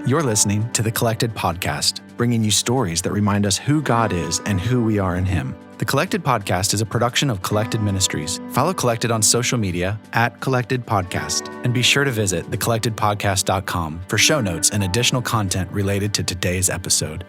You're listening to The Collected Podcast, bringing you stories that remind us who God is and who we are in Him. The Collected Podcast is a production of Collected Ministries. Follow Collected on social media at Collected Podcast, and be sure to visit thecollectedpodcast.com for show notes and additional content related to today's episode.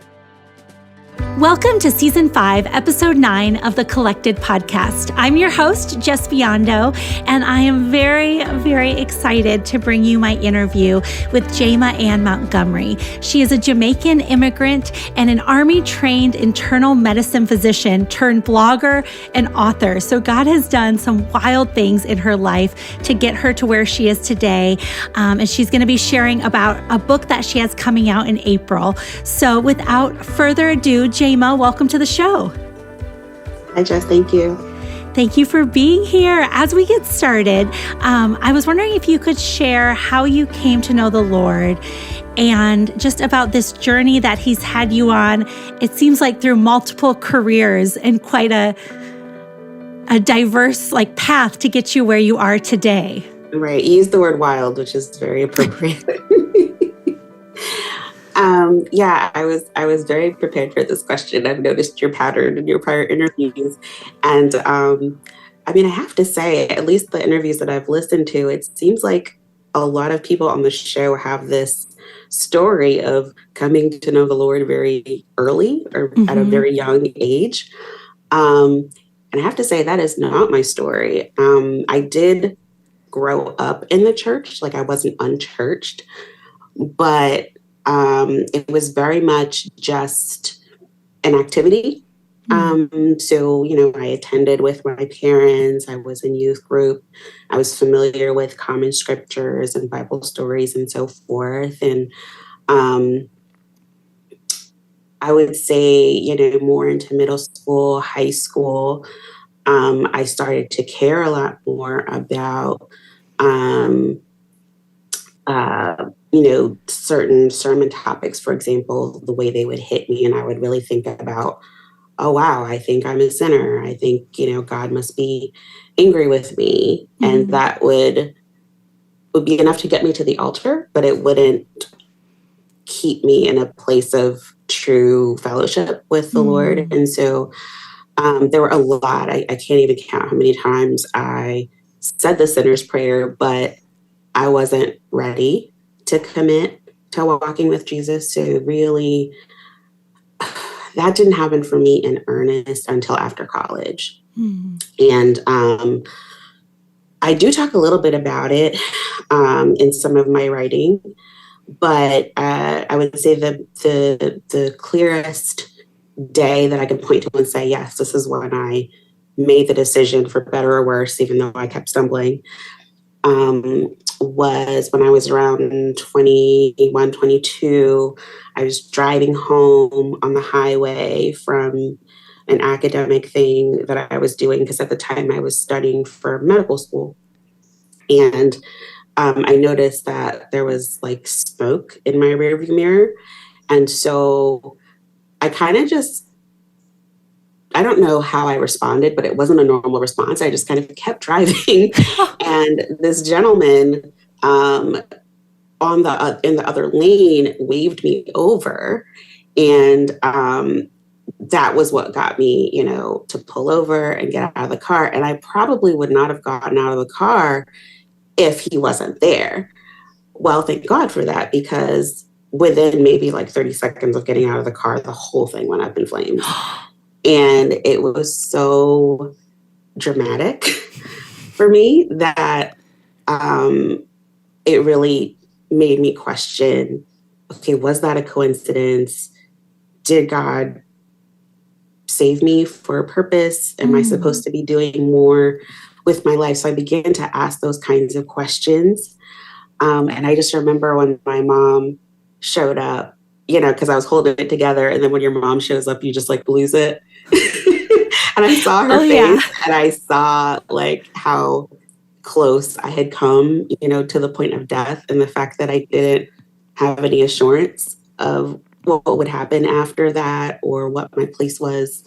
Welcome to Season 5, Episode 9 of the Collected Podcast. I'm your host, Ben Biondo, and I am very, very excited to bring you my interview with Jayma Anne Montgomery. She is a Jamaican immigrant and an Army-trained internal medicine physician turned blogger and author. So God has done some wild things in her life to get her to where she is today. And she's going to be sharing about a book that she has coming out in April. So without further ado, Jayma, welcome to the show. Hi, Jess. Thank you. Thank you for being here. As we get started, I was wondering if you could share how you came to know the Lord and just about this journey that He's had you on. It seems like through multiple careers and quite a diverse path to get you where you are today. Right. You used the word wild, which is very appropriate. I was very prepared for this question. I've noticed your pattern in your prior interviews. And I have to say, at least the interviews that I've listened to, it seems like a lot of people on the show have this story of coming to know the Lord very early or at a very young age. And I have to say, that is not my story. I did grow up in the church, I wasn't unchurched, but it was very much just an activity. So, I attended with my parents. I was in youth group. I was familiar with common scriptures and Bible stories and so forth. And I would say, more into middle school, high school, I started to care a lot more about certain sermon topics, for example, the way they would hit me. And I would really think about, oh, wow, I think I'm a sinner. I think, God must be angry with me. And that would be enough to get me to the altar, but it wouldn't keep me in a place of true fellowship with the Lord. And so there were a lot. I can't even count how many times I said the sinner's prayer, but I wasn't ready to commit to walking with Jesus. So really, that didn't happen for me in earnest until after college. And I do talk a little bit about it in some of my writing, but I would say the clearest day that I can point to and say, yes, this is when I made the decision, for better or worse, even though I kept stumbling, was when I was around 21, 22. I was driving home on the highway from an academic thing that I was doing, because at the time I was studying for medical school. And I noticed that there was smoke in my rearview mirror. And so I kind of I don't know how I responded, but it wasn't a normal response. I just kind of kept driving. And this gentleman in the other lane waved me over. And that was what got me, to pull over and get out of the car. And I probably would not have gotten out of the car if he wasn't there. Well, thank God for that, because within maybe 30 seconds of getting out of the car, the whole thing went up in flames. And it was so dramatic for me that it really made me question, okay, was that a coincidence? Did God save me for a purpose? Am I supposed to be doing more with my life? So I began to ask those kinds of questions. And I just remember when my mom showed up, because I was holding it together. And then when your mom shows up, you just lose it. And I saw her face, and I saw how close I had come, to the point of death, and the fact that I didn't have any assurance of what would happen after that or what my place was.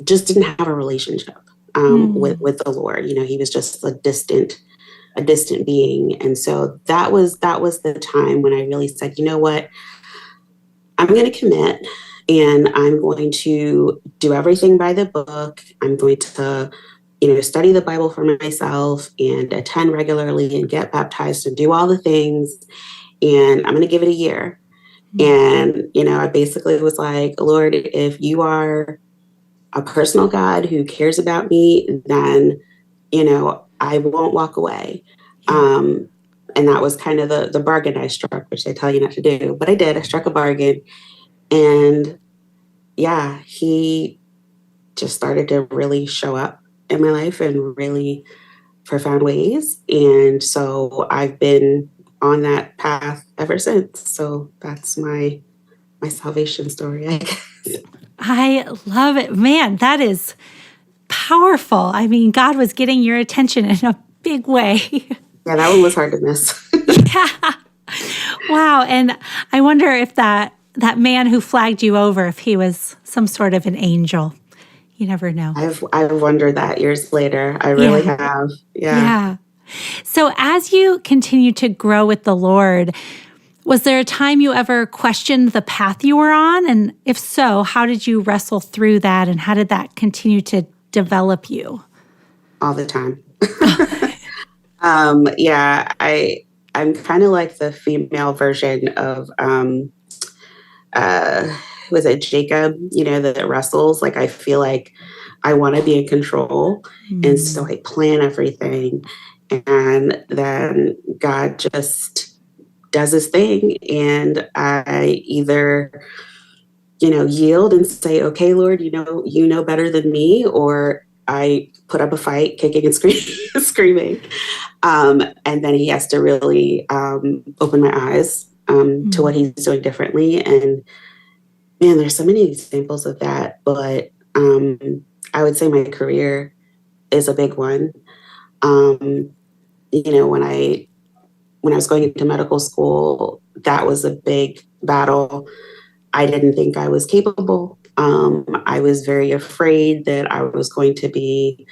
Just didn't have a relationship with the Lord. He was just a distant a distant being. And so that was the time when I really said, you know what, I'm going to commit and I'm going to do everything by the book. I'm going to, study the Bible for myself and attend regularly and get baptized and do all the things. And I'm going to give it a year. And, I basically was like, Lord, if you are a personal God who cares about me, then, I won't walk away. And that was kind of the bargain I struck, which they tell you not to do. But I did. I struck a bargain. And yeah, he just started to really show up in my life in really profound ways. And so I've been on that path ever since. So that's my salvation story, I guess. I love it. Man, that is powerful. I mean, God was getting your attention in a big way. Yeah, that one was hard to miss. Yeah. Wow. And I wonder if that man who flagged you over, if he was some sort of an angel. You never know. I've wondered that years later. I really have. Yeah. So as you continue to grow with the Lord, was there a time you ever questioned the path you were on? And if so, how did you wrestle through that? And how did that continue to develop you? All the time. I'm kind of like the female version of, was it Jacob, that wrestles? Like, I feel like I want to be in control. And so I plan everything. And then God just does his thing. And I either, yield and say, okay, Lord, you know better than me, or I put up a fight, kicking and screaming. And then he has to really open my eyes to what he's doing differently. And man, there's so many examples of that. But I would say my career is a big one. When I was going into medical school, that was a big battle. I didn't think I was capable. I was very afraid that I was going to be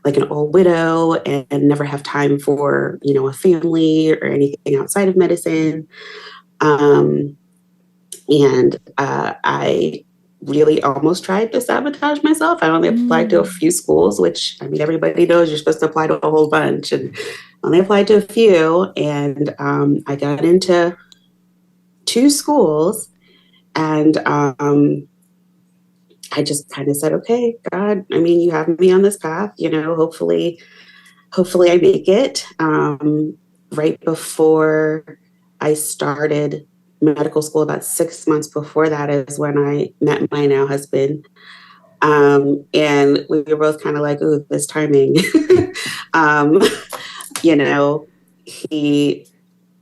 like an old widow and never have time for, a family or anything outside of medicine. I really almost tried to sabotage myself. I only applied to a few schools, which, I mean, everybody knows you're supposed to apply to a whole bunch, and only applied to a few. And I got into 2 schools, and I just kind of said, okay, God, I mean, you have me on this path, hopefully I make it. Right before I started medical school, about 6 months before that is when I met my now husband. And we were both kind of like, ooh, this timing.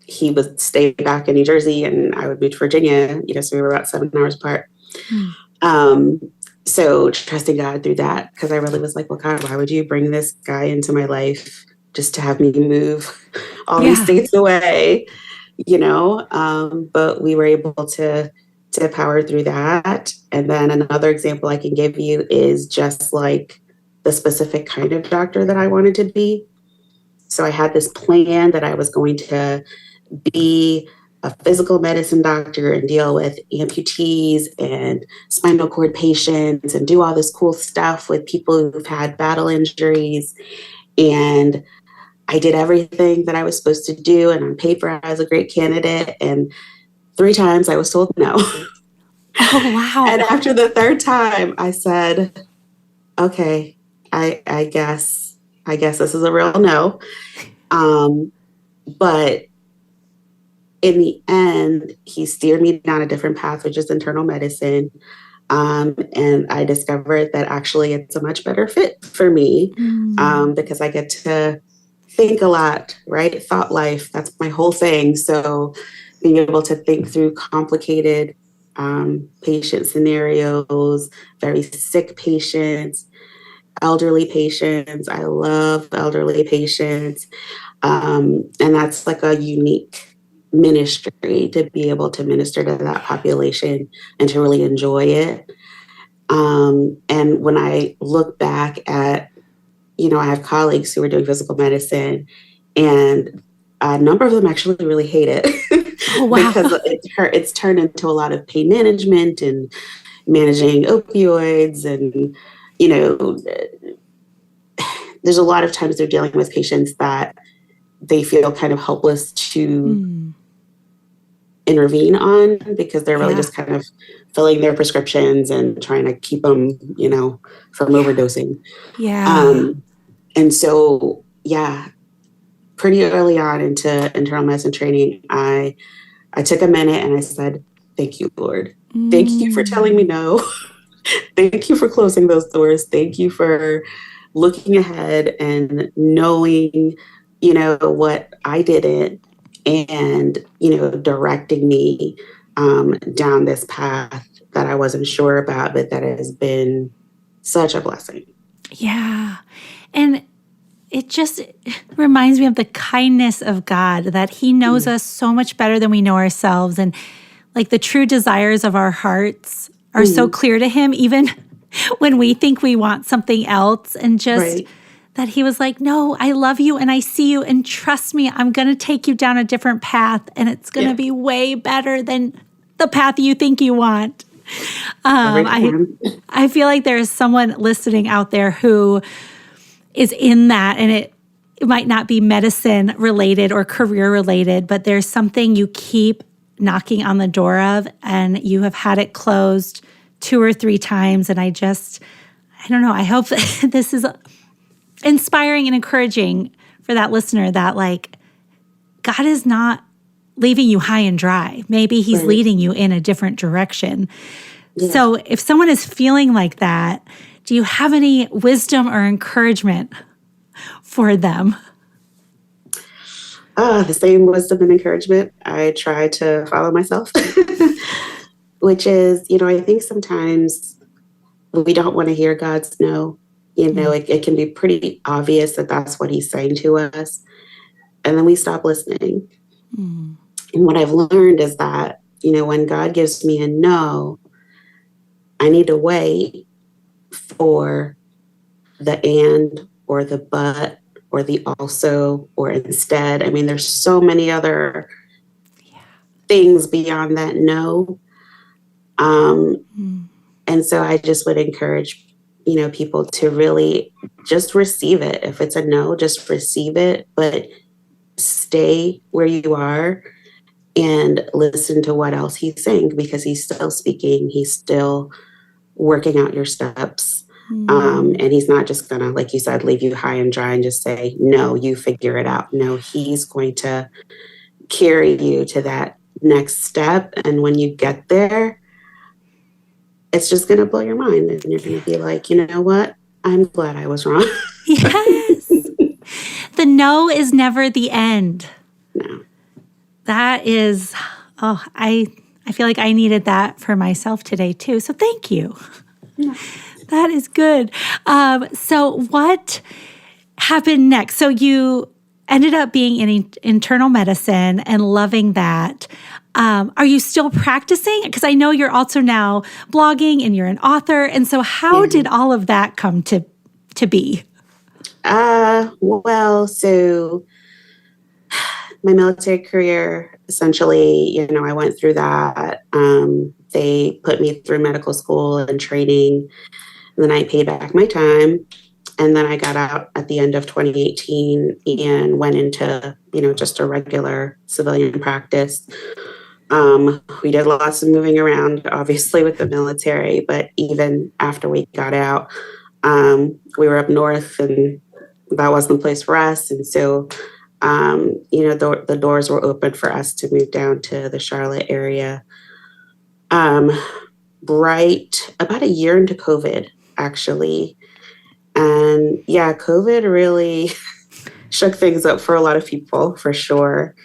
He would stay back in New Jersey and I would move to Virginia, so we were about 7 hours apart. So trusting God through that, because I really was like, well, God, why would you bring this guy into my life just to have me move all these states away, but we were able to power through that. And then another example I can give you is just like the specific kind of doctor that I wanted to be. So I had this plan that I was going to be a physical medicine doctor and deal with amputees and spinal cord patients and do all this cool stuff with people who've had battle injuries. And I did everything that I was supposed to do. And on paper, I was a great candidate. And 3 times I was told no. Oh, wow. And after the 3rd time, I said, okay, I guess this is a real no. But in the end, he steered me down a different path, which is internal medicine. And I discovered that actually it's a much better fit for me because I get to think a lot, right? Thought life, that's my whole thing. So being able to think through complicated patient scenarios, very sick patients, elderly patients. I love elderly patients. And that's like a unique ministry to be able to minister to that population and to really enjoy it. And when I look back at, I have colleagues who are doing physical medicine And a number of them actually really hate it Oh, wow. because it's turned into a lot of pain management and managing opioids. And, you know, there's a lot of times they're dealing with patients that they feel kind of helpless to intervene on because they're really just kind of filling their prescriptions and trying to keep them, you know, from overdosing. Yeah. And so, pretty early on into internal medicine training, I took a minute and I said, thank you, Lord. Thank you for telling me no. Thank you for closing those doors. Thank you for looking ahead and knowing, you know, what I didn't and, you know, directing me down this path that I wasn't sure about, but that has been such a blessing. Yeah. And it just reminds me of the kindness of God, that He knows us so much better than we know ourselves. And like the true desires of our hearts are so clear to Him, even when we think we want something else. And just that He was like, no, I love you and I see you, and trust me, I'm going to take you down a different path, and it's going to be way better than the path you think you want. I feel like there is someone listening out there who is in that, and it might not be medicine related or career related, but there's something you keep knocking on the door of, and you have had it closed 2 or 3 times. And I don't know, I hope that this is inspiring and encouraging for that listener, that like God is not leaving you high and dry. Maybe He's leading you in a different direction. Yeah. So if someone is feeling like that, do you have any wisdom or encouragement for them? The same wisdom and encouragement I try to follow myself, which is, you know, I think sometimes we don't want to hear God's no. You know, it can be pretty obvious that that's what He's saying to us. And then we stop listening. And what I've learned is that, you know, when God gives me a no, I need to wait for the and or the but or the also or instead. I mean, there's so many other things beyond that no. And so I just would encourage, you know, people to really just receive it. If it's a no, just receive it, but stay where you are and listen to what else He's saying, because He's still speaking. He's still working out your steps. And He's not just gonna, like you said, leave you high and dry and just say, no, you figure it out. No, He's going to carry you to that next step. And when you get there, it's just going to blow your mind. And you're going to be like, you know what? I'm glad I was wrong. Yes. The no is never the end. No. That is, I feel like I needed that for myself today too. So thank you. Yeah. That is good. So what happened next? So you ended up being in internal medicine and loving that. Are you still practicing? Because I know you're also now blogging and you're an author. And so how did all of that come to be? Well, so my military career, essentially, you know, I went through that. They put me through medical school and training. And then I paid back my time. And then I got out at the end of 2018 and went into, you know, just a regular civilian practice. We did lots of moving around, obviously, with the military, but even after we got out, we were up north and that wasn't the place for us. And so, you know, the doors were open for us to move down to the Charlotte area. Right about a year into COVID, actually. And yeah, COVID really shook things up for a lot of people, for sure.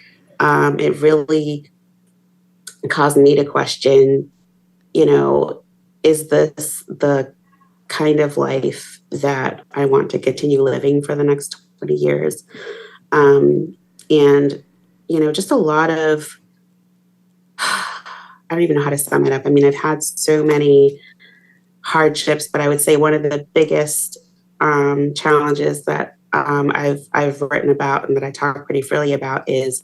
It really caused me to question, you know, is this the kind of life that I want to continue living for the next 20 years? And, you know, just a lot of, I don't even know how to sum it up. I mean, I've had so many hardships, but I would say one of the biggest challenges that I've written about and that I talk pretty freely about is,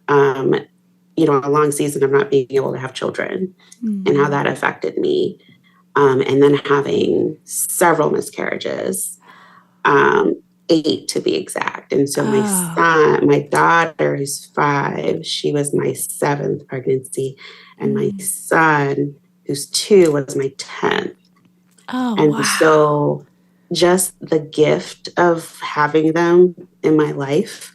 a long season of not being able to have children and how that affected me. And then having several miscarriages, 8 to be exact. And so my daughter, who's 5, she was my 7th pregnancy, and my son, who's 2, was my 10th. So just the gift of having them in my life,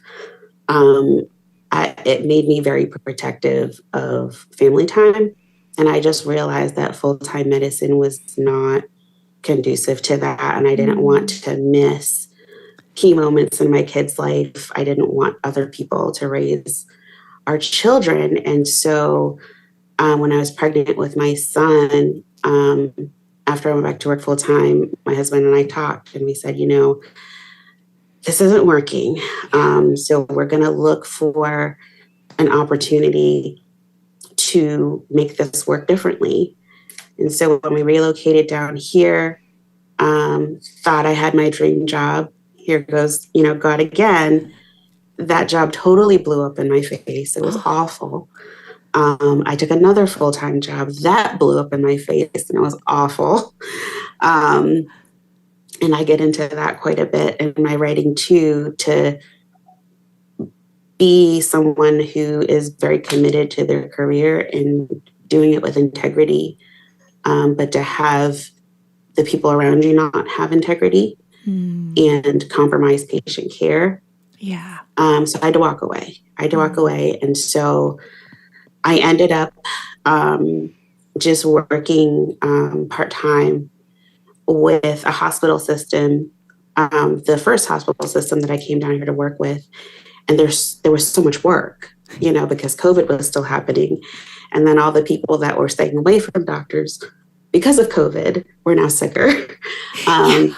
it made me very protective of family time. And I just realized that full-time medicine was not conducive to that. And I didn't want to miss key moments in my kid's life. I didn't want other people to raise our children. And so when I was pregnant with my son, after I went back to work full-time, my husband and I talked and we said, this isn't working. So we're going to look for an opportunity to make this work differently. And so when we relocated down here, thought I had my dream job. Here goes, God again. That job totally blew up in my face. It was awful. I took another full-time job that blew up in my face, and it was awful. And I get into that quite a bit in my writing too, to be someone who is very committed to their career and doing it with integrity, but to have the people around you not have integrity and compromise patient care. Yeah. So I had to walk away. And so I ended up just working part-time with a hospital system, the first hospital system that I came down here to work with. And there was so much work, because COVID was still happening. And then all the people that were staying away from doctors because of COVID were now sicker.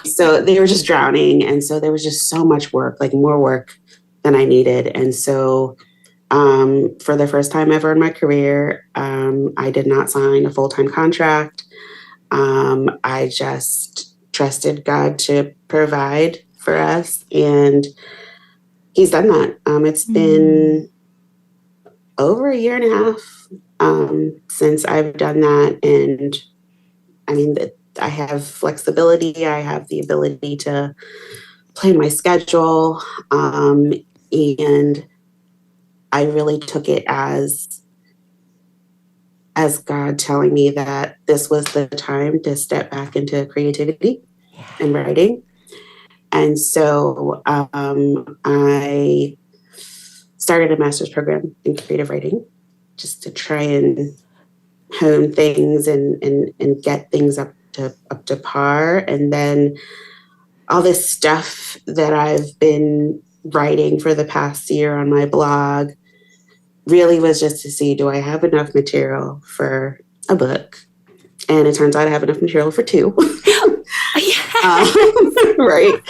So they were just drowning. And so there was just so much work, like more work than I needed. And so for the first time ever in my career, I did not sign a full-time contract. I just trusted God to provide for us, and He's done that. It's been over a year and a half since I've done that, and I mean, I have flexibility. I have the ability to plan my schedule, and I really took it as God telling me that this was the time to step back into creativity and writing. And so I started a master's program in creative writing just to try and hone things and get things up to par. And then all this stuff that I've been writing for the past year on my blog really was just to see, do I have enough material for a book? And it turns out I have enough material for 2. Right.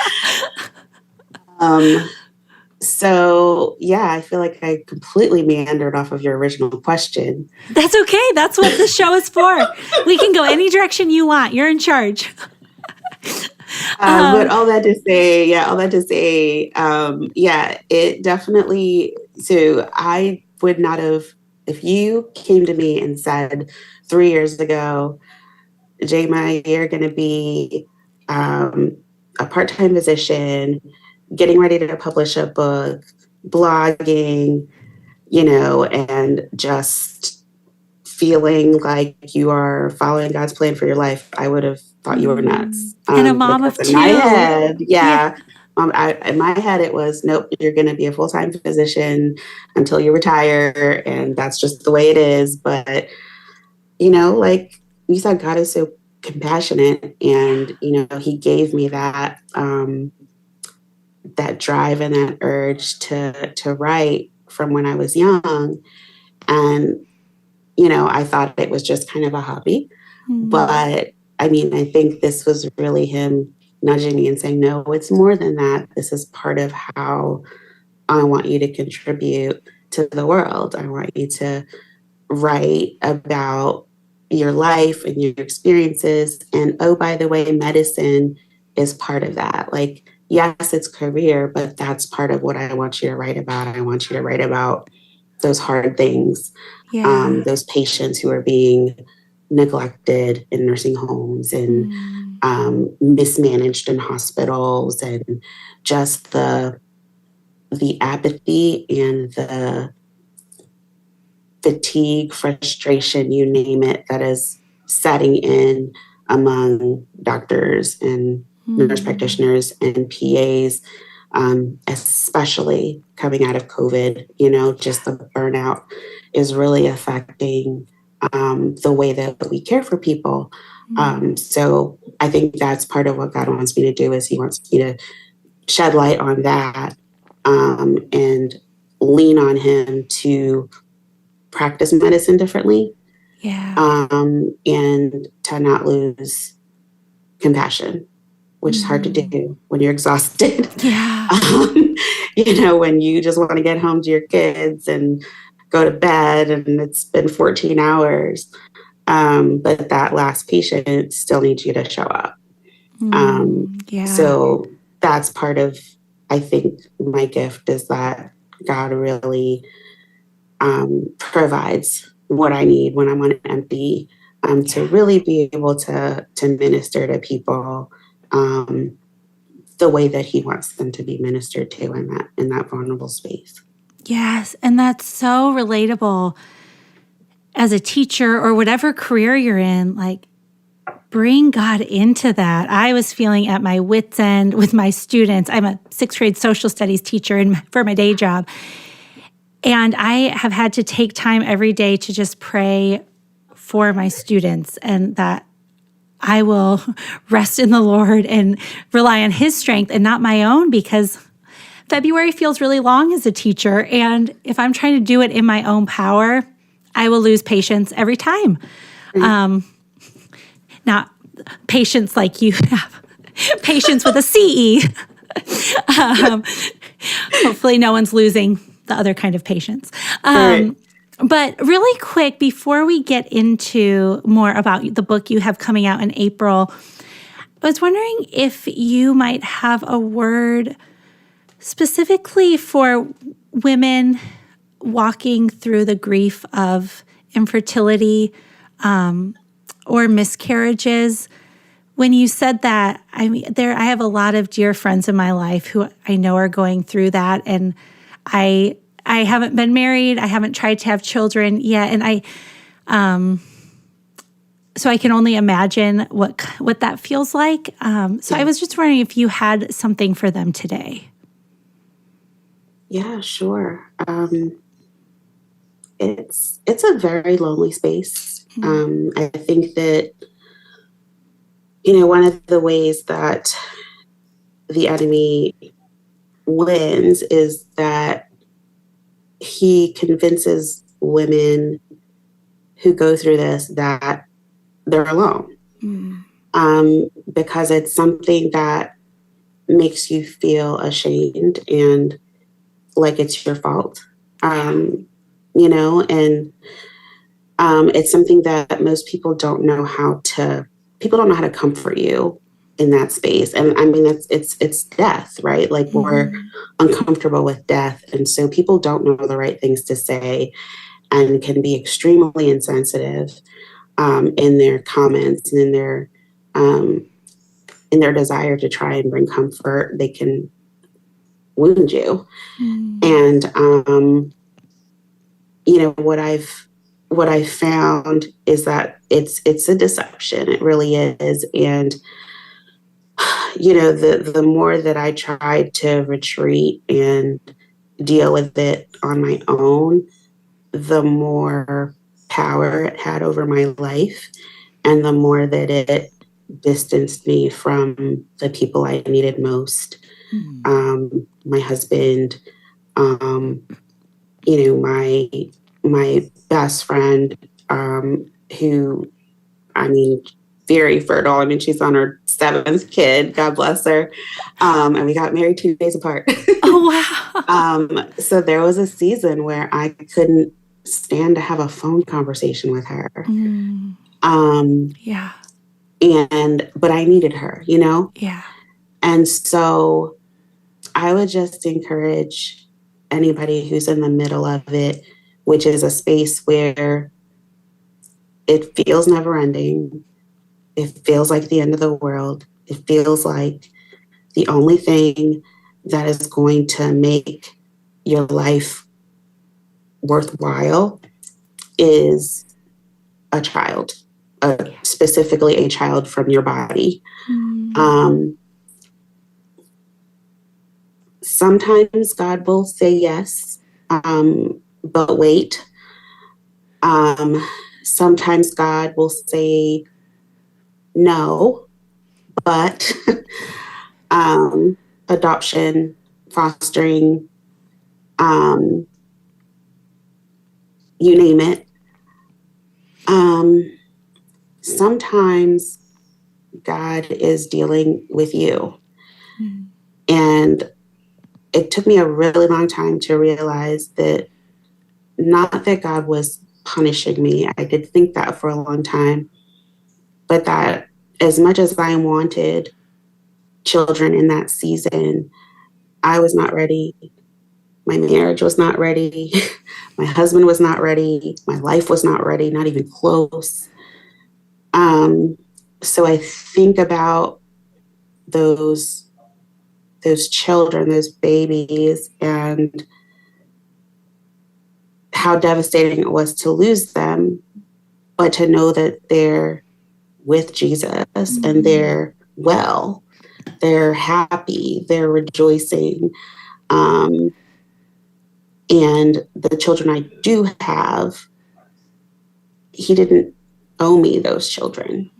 So yeah, I feel like I completely meandered off of your original question. That's okay. That's what the show is for. We can go any direction you want. You're in charge. But all that to say, it definitely, so I would not have, if you came to me and said 3 years ago, Jayma, you're going to be a part-time physician, getting ready to publish a book, blogging, and just feeling like you are following God's plan for your life, I would have thought you were nuts. And a mom of 2. In my head, in my head, it was, nope, you're going to be a full-time physician until you retire, and that's just the way it is. But, like you said, God is so compassionate, and, He gave me that that drive and that urge to write from when I was young. And, I thought it was just kind of a hobby. But I mean, I think this was really Him nudging me and saying, no, it's more than that. This is part of how I want you to contribute to the world. I want you to write about your life and your experiences. And oh, by the way, medicine is part of that. Like, yes, it's career, but that's part of what I want you to write about. I want you to write about those hard things, Yeah. those patients who are being neglected in nursing homes and mismanaged in hospitals, and just the apathy and the fatigue, frustration, you name it, that is setting in among doctors and nurse practitioners and PAs, especially coming out of COVID. Just the burnout is really affecting the way that we care for people. So I think that's part of what God wants me to do, is he wants me to shed light on that, and lean on him to practice medicine differently, and to not lose compassion, which is hard to do when you're exhausted. When you just want to get home to your kids and go to bed and it's been 14 hours. But that last patient still needs you to show up. So that's part of, I think, my gift, is that God really provides what I need when I'm on empty, to really be able to minister to people the way that he wants them to be ministered to in that vulnerable space. Yes, and that's so relatable as a teacher or whatever career you're in. Like, bring God into that. I was feeling at my wit's end with my students. I'm a 6th grade social studies teacher for my day job. And I have had to take time every day to just pray for my students, and that I will rest in the Lord and rely on his strength and not my own, because February feels really long as a teacher. And if I'm trying to do it in my own power, I will lose patience every time. Not patience like you have, patience with a CE. Hopefully no one's losing the other kind of patience. Right. But really quick, before we get into more about the book you have coming out in April, I was wondering if you might have a word specifically for women walking through the grief of infertility or miscarriages. When you said that, I have a lot of dear friends in my life who I know are going through that, and I haven't been married. I haven't tried to have children yet, and so I can only imagine what that feels like. So I was just wondering if you had something for them today. Yeah, sure. It's a very lonely space. I think that, one of the ways that the enemy wins is that he convinces women who go through this that they're alone, because it's something that makes you feel ashamed and like it's your fault, and it's something that most people don't know how to comfort you in that space. And I mean, it's death, right? Like, we're uncomfortable with death. And so people don't know the right things to say and can be extremely insensitive in their comments and in their desire to try and bring comfort. They can wound you. And, what I've found is that it's a deception. It really is. And, the more that I tried to retreat and deal with it on my own, the more power it had over my life, and the more that it distanced me from the people I needed most. My husband, my best friend, who, I mean, very fertile. I mean, she's on her 7th kid, God bless her. And we got married 2 days apart. Oh, wow. So there was a season where I couldn't stand to have a phone conversation with her. But I needed her, Yeah. And so I would just encourage anybody who's in the middle of it, which is a space where it feels never ending. It feels like the end of the world. It feels like the only thing that is going to make your life worthwhile is a child, specifically a child from your body. Sometimes God will say yes, but wait. Sometimes God will say no, but adoption, fostering, you name it. Sometimes God is dealing with you. And it took me a really long time to realize that not that God was punishing me. I did think that for a long time, but that as much as I wanted children in that season, I was not ready. My marriage was not ready. My husband was not ready. My life was not ready, not even close. So I think about those children, those babies, and how devastating it was to lose them, but to know that they're with Jesus and they're well, they're happy, they're rejoicing. And the children I do have, he didn't owe me those children,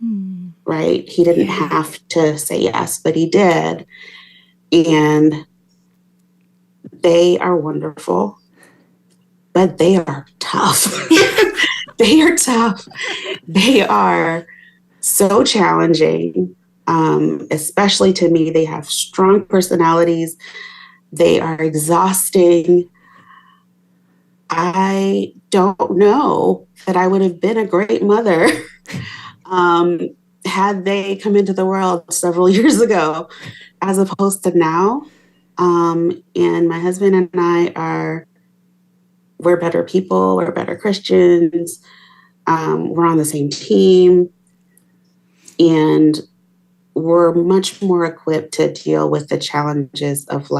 right? He didn't have to say yes, but he did. And they are wonderful, but they are tough. They are tough. They are so challenging, especially to me. They have strong personalities. They are exhausting. I don't know that I would have been a great mother had they come into the world several years ago, as opposed to now. And my husband and I we're better people, we're better Christians, we're on the same team, and we're much more equipped to deal with the challenges of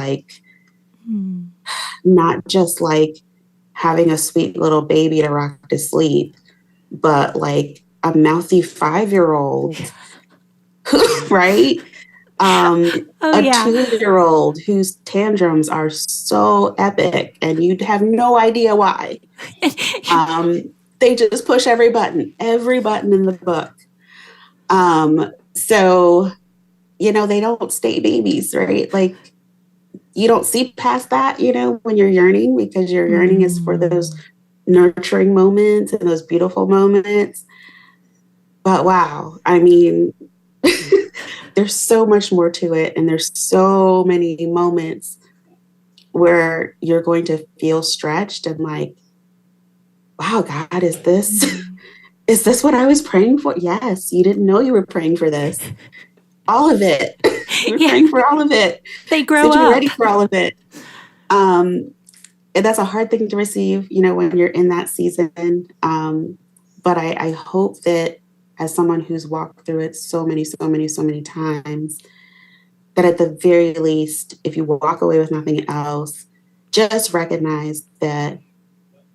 not just having a sweet little baby to rock to sleep, but a mouthy 5-year-old, right? A 2-year-old whose tantrums are so epic and you'd have no idea why. They just push every button in the book. So, they don't stay babies, right? You don't see past that, when you're yearning, because your yearning is for those nurturing moments and those beautiful moments. But wow, I mean, there's so much more to it. And there's so many moments where you're going to feel stretched and wow, God, is this what I was praying for? Yes, you didn't know you were praying for this. All of it. You were praying for all of it. They grow up. You're ready for all of it. And that's a hard thing to receive, when you're in that season. But I hope that as someone who's walked through it so many times, that at the very least, if you walk away with nothing else, just recognize that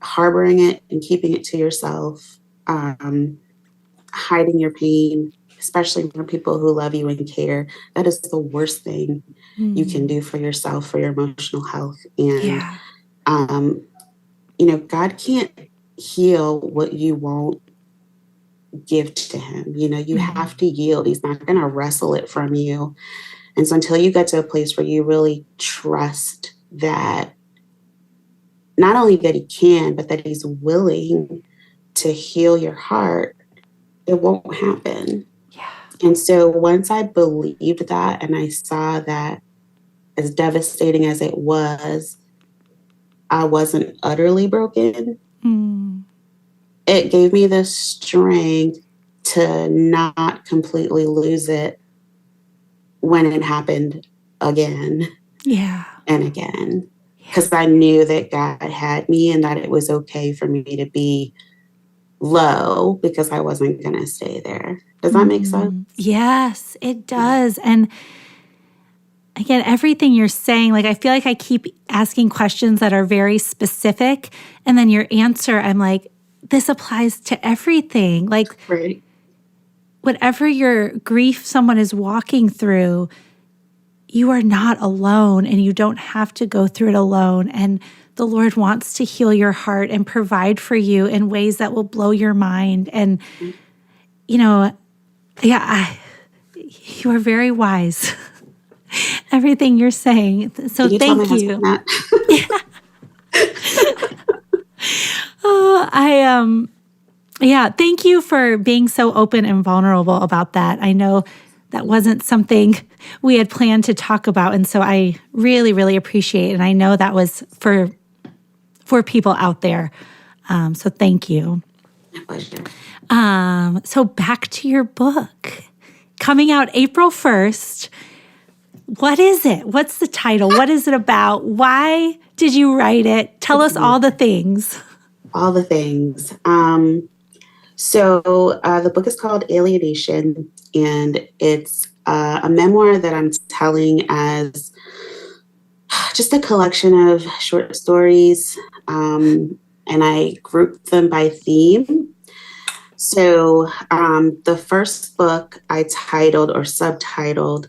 harboring it and keeping it to yourself, hiding your pain, especially from people who love you and care, that is the worst thing you can do for yourself, for your emotional health. And, God can't heal what you won't give to him. You have to yield. He's not going to wrestle it from you. And so until you get to a place where you really trust that not only that he can, but that he's willing to heal your heart, it won't happen. Yeah. And so once I believed that and I saw that, as devastating as it was, I wasn't utterly broken. It gave me the strength to not completely lose it when it happened again. Yeah. and again, because I knew that God had me and that it was okay for me to be low because I wasn't going to stay there. Does that make sense? Yes, it does. And again, everything you're saying, like, I feel like I keep asking questions that are very specific. And then your answer, I'm like, this applies to everything. Like, Right. whatever your grief someone is walking through, you are not alone and you don't have to go through it alone. And the Lord wants to heal your heart and provide for you in ways that will blow your mind. And, you know, you are very wise. Everything you're saying. So Can you thank tell my you. husband that? Thank you for being so open and vulnerable about that. I know that wasn't something we had planned to talk about, and so I really, really appreciate it. And I know that was for people out there. So thank you. My pleasure. So back to your book. Coming out April 1st. What is it? What's the title? What is it about? Why did you write it? Tell us all the things. All the things. So the book is called AlieNation, and it's a memoir that I'm telling as just a collection of short stories, and I grouped them by theme. So the first book I titled or subtitled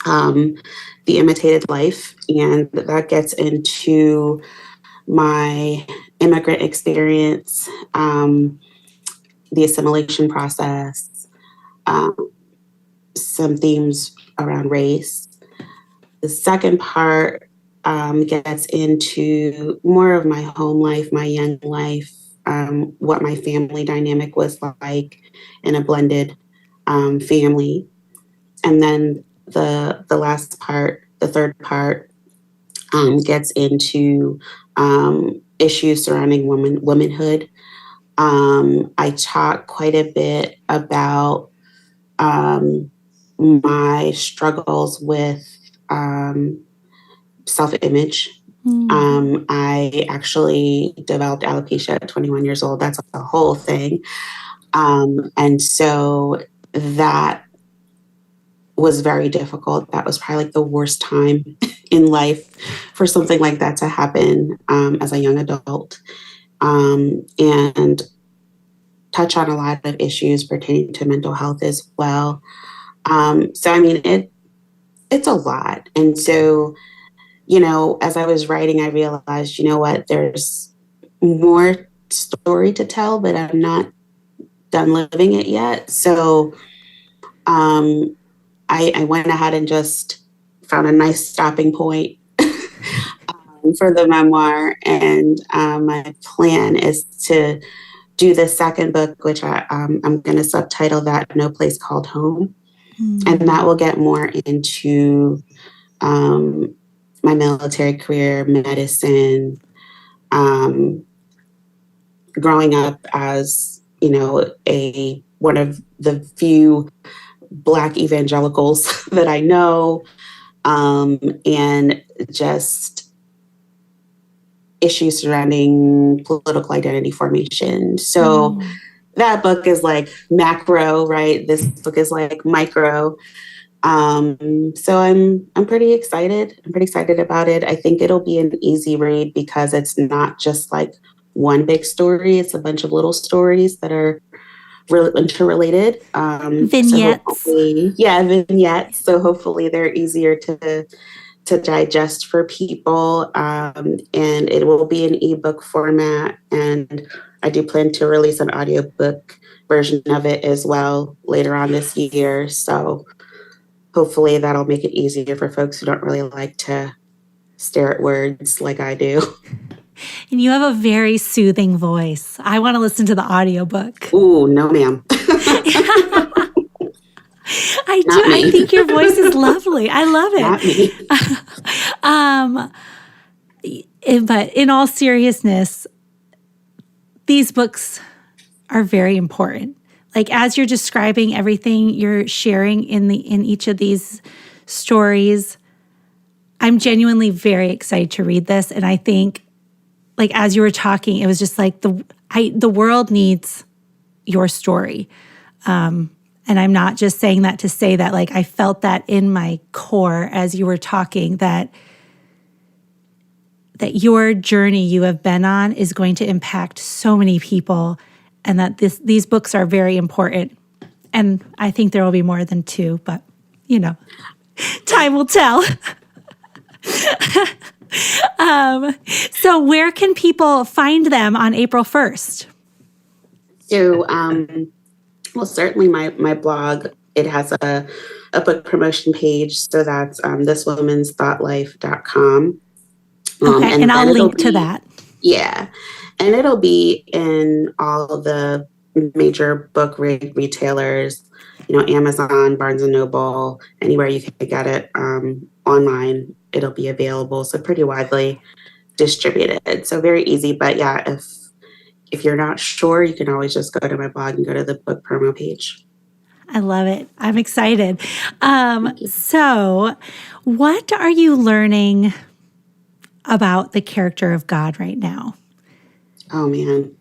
The Imitated Life, and that gets into my immigrant experience, the assimilation process, some themes around race. The second part gets into more of my home life, my young life, what my family dynamic was like in a blended family. And then the last part, the third part, gets into issues surrounding womanhood. I talk quite a bit about my struggles with self-image. I actually developed alopecia at 21 years old. That's a whole thing. And so that was very difficult. That was probably like the worst time in life for something like that to happen as a young adult. And touch on a lot of issues pertaining to mental health as well. So, I mean, it's a lot. And so, you know, as I was writing, I realized, you know what, there's more story to tell, but I'm not done living it yet. So I went ahead and just found a nice stopping point for the memoir. And my plan is to do the second book, which I'm going to subtitle that No Place Called Home. And that will get more into my military career, medicine, growing up as, you know, one of the few Black evangelicals that I know, and just issues surrounding political identity formation. So that book is like macro, right? This book is like micro. So I'm pretty excited. I'm pretty excited about it. I think it'll be an easy read because it's not just like one big story. It's a bunch of little stories that are really interrelated. Vignettes. Vignettes. So hopefully they're easier to digest for people. And it will be an ebook format. And I do plan to release an audiobook version of it as well later on this year. So hopefully that'll make it easier for folks who don't really like to stare at words like I do. And you have a very soothing voice. I want to listen to the audiobook. Ooh, no, ma'am. I do. I think your voice is lovely. I love it. But in all seriousness, these books are very important. Like, as you're describing everything you're sharing in each of these stories, I'm genuinely very excited to read this. And I think, like, as you were talking, it was just like the world needs your story. And I'm not just saying that to say that, like, I felt that in my core as you were talking, that your journey you have been on is going to impact so many people, and that these books are very important. And I think there will be more than two, but, time will tell. So where can people find them on April 1st? So, well, certainly my blog, it has a book promotion page. So that's thiswomansthoughtlife.com. Okay, and I'll link to that. Yeah. And it'll be in all of the major book retailers, Amazon, Barnes and Noble, anywhere you can get it online, it'll be available. So pretty widely distributed. So very easy. But yeah, if you're not sure, you can always just go to my blog and go to the book promo page. I love it. I'm excited. So what are you learning about the character of God right now? Oh, man.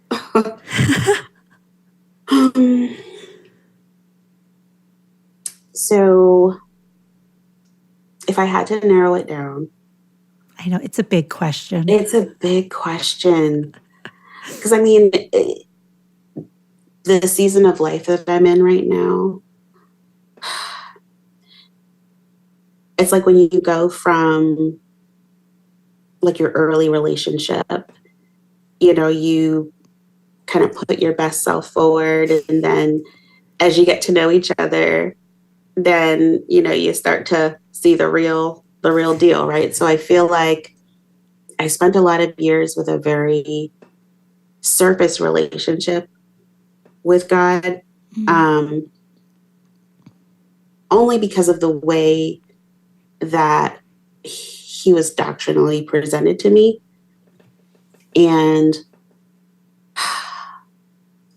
So if I had to narrow it down. I know it's a big question. It's a big question. Because, I mean, the season of life that I'm in right now, it's like when you go from like your early relationship, you kind of put your best self forward. And then as you get to know each other, then, you start to see the real deal, right? So I feel like I spent a lot of years with a very surface relationship with God, only because of the way that he was doctrinally presented to me. And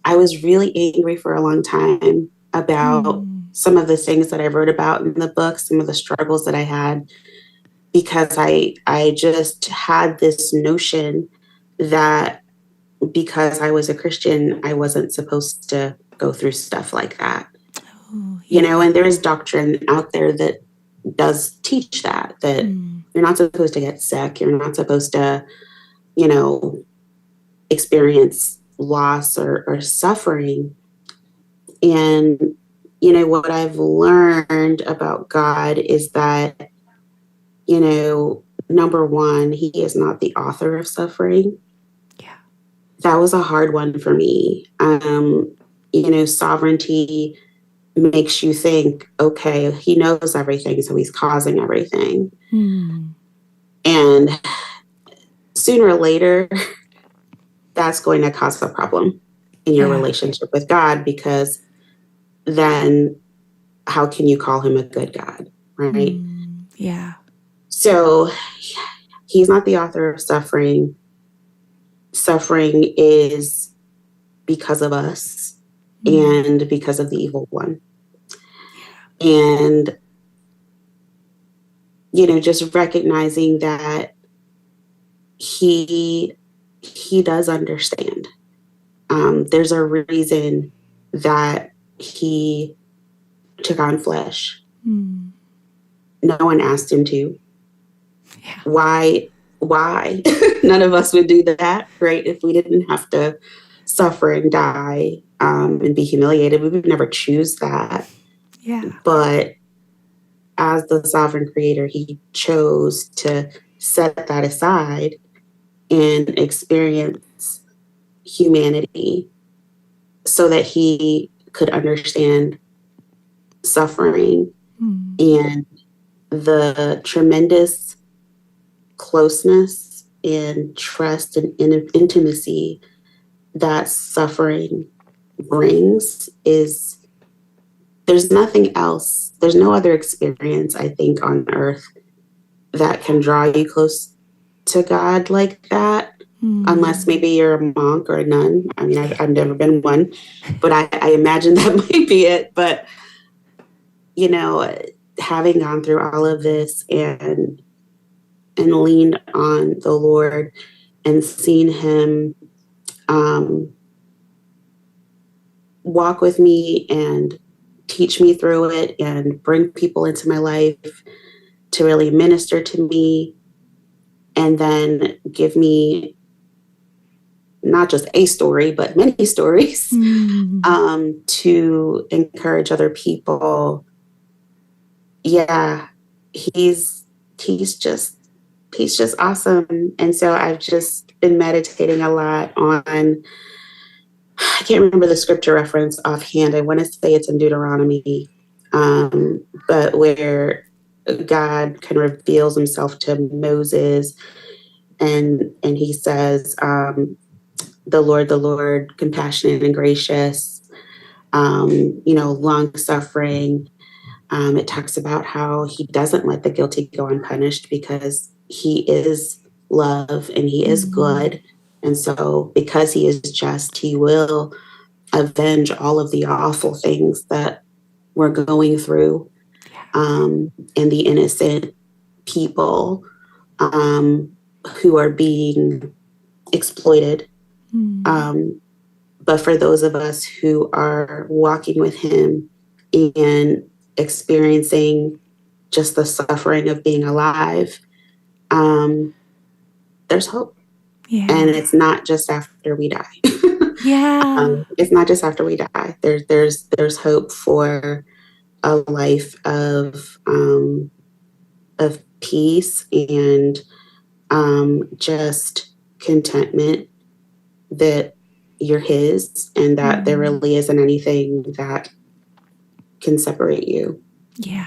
I was really angry for a long time about some of the things that I wrote about in the book, some of the struggles that I had, because I just had this notion that because I was a Christian, I wasn't supposed to go through stuff like that. Oh, yeah. And there's doctrine out there that does teach that you're not supposed to get sick. You're not supposed to, experience loss or suffering. And, what I've learned about God is that, number one, he is not the author of suffering. Yeah. That was a hard one for me. Sovereignty makes you think, okay, he knows everything, so he's causing everything. And sooner or later, that's going to cause a problem in your relationship with God, because then how can you call him a good God, right? Yeah. So he's not the author of suffering. Suffering is because of us and because of the evil one. And, just recognizing that he does understand. There's a reason that he took on flesh. No one asked him to. Yeah. Why? None of us would do that, right? If we didn't have to suffer and die and be humiliated, we would never choose that. Yeah. But as the sovereign creator, he chose to set that aside and experience humanity so that he could understand suffering and the tremendous closeness and trust and intimacy that suffering brings. There's nothing else. There's no other experience, I think, on earth that can draw you close to God like that, unless maybe you're a monk or a nun. I mean, I've never been one, but I imagine that might be it. But, having gone through all of this and and leaned on the Lord and seen him walk with me and teach me through it and bring people into my life to really minister to me, and then give me not just a story, but many stories to encourage other people. Yeah, he's just awesome. And so I've just been meditating a lot on, I can't remember the scripture reference offhand. I want to say it's in Deuteronomy, but where God kind of reveals himself to Moses, and he says, the Lord, compassionate and gracious, long suffering. It talks about how he doesn't let the guilty go unpunished because he is love and he is good. And so because he is just, he will avenge all of the awful things that we're going through, and the innocent people who are being exploited. But for those of us who are walking with him and experiencing just the suffering of being alive, there's hope. Yeah. And it's not just after we die. It's not just after we die. There's hope for a life of peace and just contentment that you're his, and that there really isn't anything that can separate you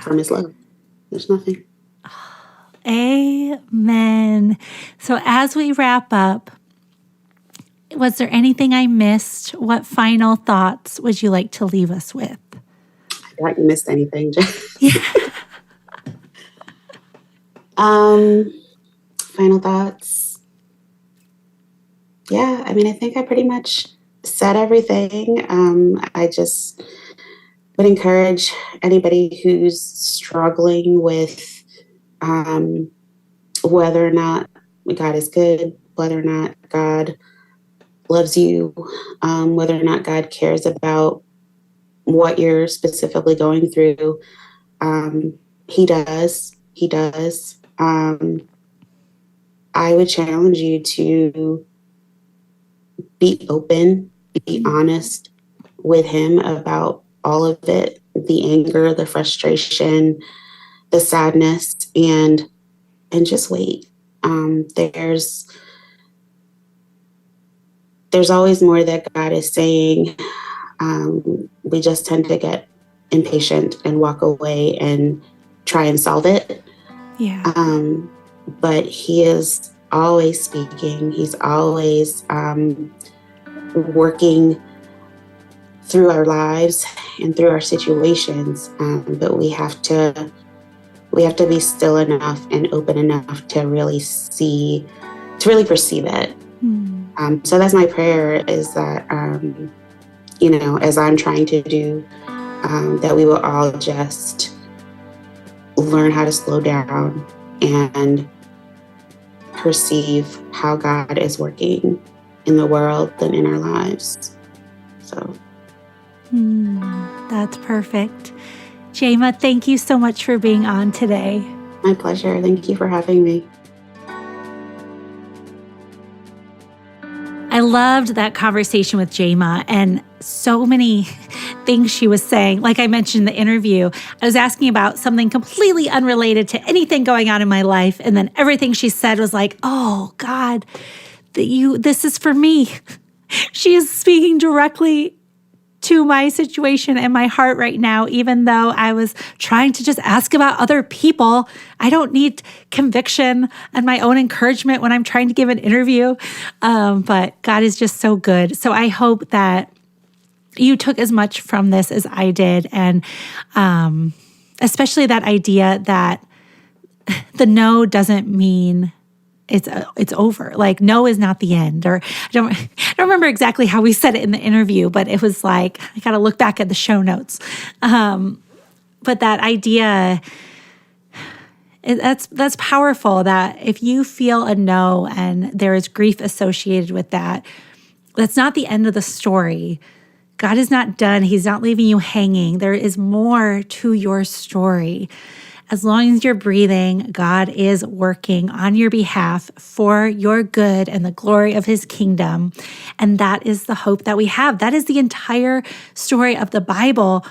from his love. There's nothing. Amen. So as we wrap up, was there anything I missed? What final thoughts would you like to leave us with? I doubt you missed anything, Jess. Final thoughts. Yeah, I mean, I think I pretty much said everything. I just would encourage anybody who's struggling with whether or not God is good, whether or not God loves you, whether or not God cares about what you're specifically going through. He does. He does. I would challenge you to be open, be honest with him about all of it, the anger, the frustration, the sadness, and just wait. There's always more that God is saying. We just tend to get impatient and walk away and try and solve it. But he is always speaking. He's always working through our lives and through our situations. But we have to be still enough and open enough to really perceive it. So that's my prayer, is that, as I'm trying to do, that we will all just learn how to slow down and perceive how God is working in the world and in our lives. So. That's perfect. Jayma, thank you so much for being on today. My pleasure. Thank you for having me. I loved that conversation with Jayma, and so many things she was saying. Like I mentioned in the interview, I was asking about something completely unrelated to anything going on in my life. And then everything she said was like, oh God, this is for me. She is speaking directly to my situation and my heart right now, even though I was trying to just ask about other people. I don't need conviction and my own encouragement when I'm trying to give an interview. But God is just so good. So I hope that you took as much from this as I did. And especially that idea that the no doesn't mean it's over. Like, no is not the end. Or I don't remember exactly how we said it in the interview, but it was like, I got to look back at the show notes. But that idea That's powerful, that if you feel a no and there is grief associated with that, that's not the end of the story. God is not done. He's not leaving you hanging. There is more to your story. As long as you're breathing, God is working on your behalf for your good and the glory of his kingdom. And that is the hope that we have. That is the entire story of the Bible,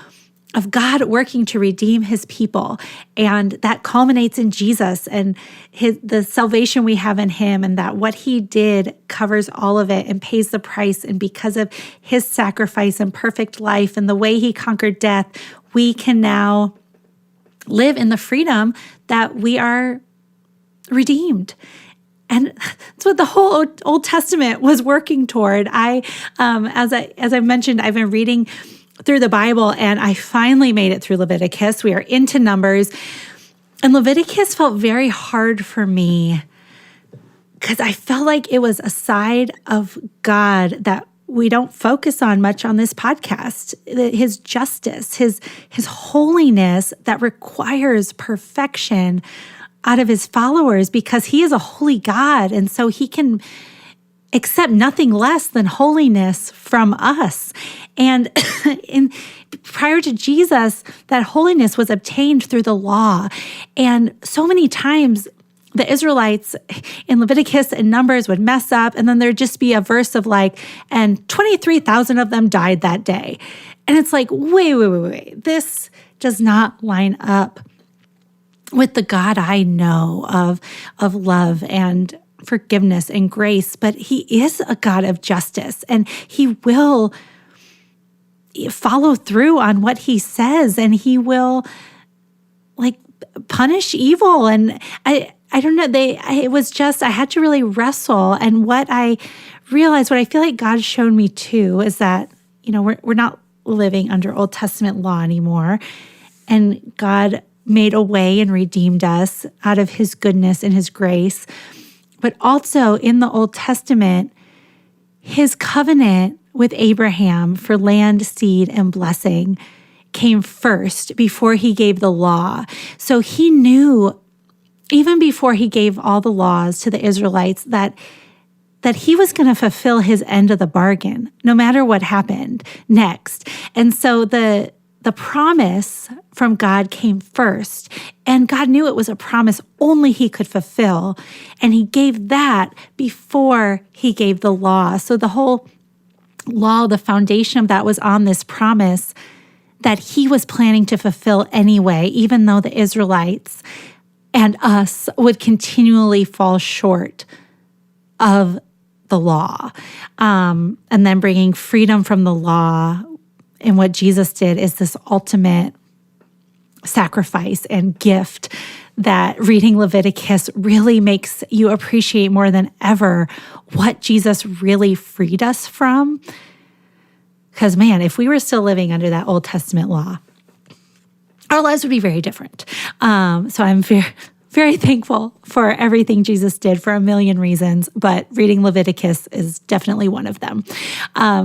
of God working to redeem his people. And that culminates in Jesus and the salvation we have in him, and that what he did covers all of it and pays the price. And because of his sacrifice and perfect life and the way he conquered death, we can now live in the freedom that we are redeemed. And that's what the whole Old Testament was working toward. As I mentioned, I've been reading through the Bible, and I finally made it through Leviticus. We are into Numbers. And Leviticus felt very hard for me because I felt like it was a side of God that we don't focus on much on this podcast. His justice, his holiness that requires perfection out of his followers, because he is a holy God. And so he can accept nothing less than holiness from us. And prior to Jesus, that holiness was obtained through the law. And so many times the Israelites in Leviticus and Numbers would mess up, and then there'd just be a verse of like, and 23,000 of them died that day. And it's like, wait. This does not line up with the God I know of love and forgiveness and grace, but he is a God of justice, and he will follow through on what he says, and he will like punish evil. And I don't know, it was just, I had to really wrestle. And what I realized, what I feel like God showed me too, is that, we're not living under Old Testament law anymore. And God made a way and redeemed us out of his goodness and his grace. But also in the Old Testament, his covenant with Abraham for land, seed, and blessing came first before he gave the law. So he knew, even before he gave all the laws to the Israelites, that he was going to fulfill his end of the bargain, no matter what happened next. And so the promise from God came first, and God knew it was a promise only he could fulfill, and he gave that before he gave the law. So the whole law, the foundation of that was on this promise that he was planning to fulfill anyway, even though the Israelites and us would continually fall short of the law. And then bringing freedom from the law, and what Jesus did is this ultimate sacrifice and gift that reading Leviticus really makes you appreciate more than ever what Jesus really freed us from. Because man, if we were still living under that Old Testament law, our lives would be very different. So I'm very, very thankful for everything Jesus did for a million reasons, but reading Leviticus is definitely one of them.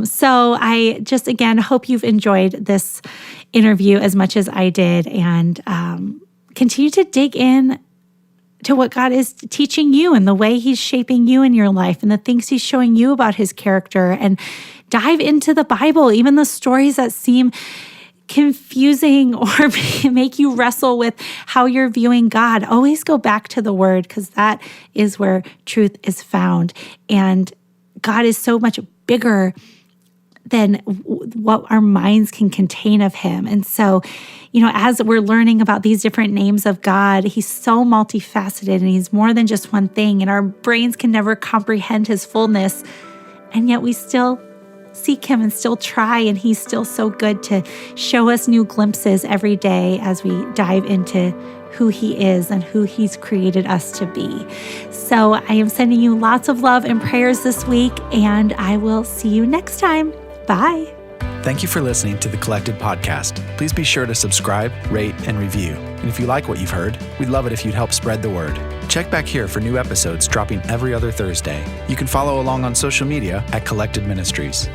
So I just, again, hope you've enjoyed this interview as much as I did, and continue to dig in to what God is teaching you and the way he's shaping you in your life and the things he's showing you about his character, and dive into the Bible, even the stories that seem confusing or make you wrestle with how you're viewing God. Always go back to the Word, because that is where truth is found. And God is so much bigger than what our minds can contain of him. And so, as we're learning about these different names of God, he's so multifaceted, and he's more than just one thing, and our brains can never comprehend his fullness. And yet we still seek him and still try, and he's still so good to show us new glimpses every day as we dive into who he is and who he's created us to be. So I am sending you lots of love and prayers this week, and I will see you next time. Bye. Thank you for listening to the Collected Podcast. Please be sure to subscribe, rate, and review. And if you like what you've heard, we'd love it if you'd help spread the word. Check back here for new episodes dropping every other Thursday. You can follow along on social media at Collected Ministries.